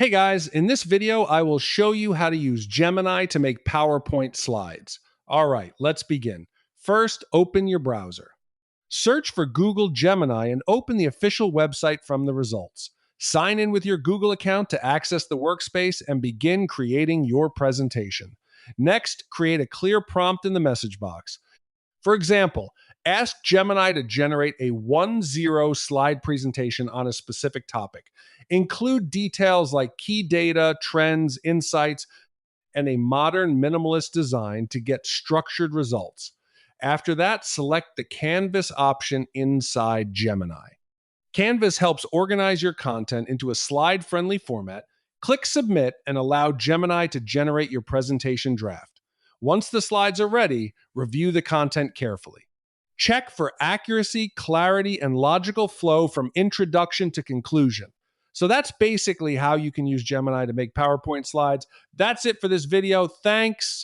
Hey guys, in this video, I will show you how to use Gemini to make PowerPoint slides. All right, let's begin. First, open your browser. Search for Google Gemini and open the official website from the results. Sign in with your Google account to access the workspace and begin creating your presentation. Next, create a clear prompt in the message box. For example, ask Gemini to generate a 1-0 slide presentation on a specific topic. Include details like key data, trends, insights, and a modern minimalist design to get structured results. After that, select the Canvas option inside Gemini. Canvas helps organize your content into a slide-friendly format. Click Submit and allow Gemini to generate your presentation draft. Once the slides are ready, review the content carefully. Check for accuracy, clarity, and logical flow from introduction to conclusion. So that's basically how you can use Gemini to make PowerPoint slides. That's it for this video. Thanks.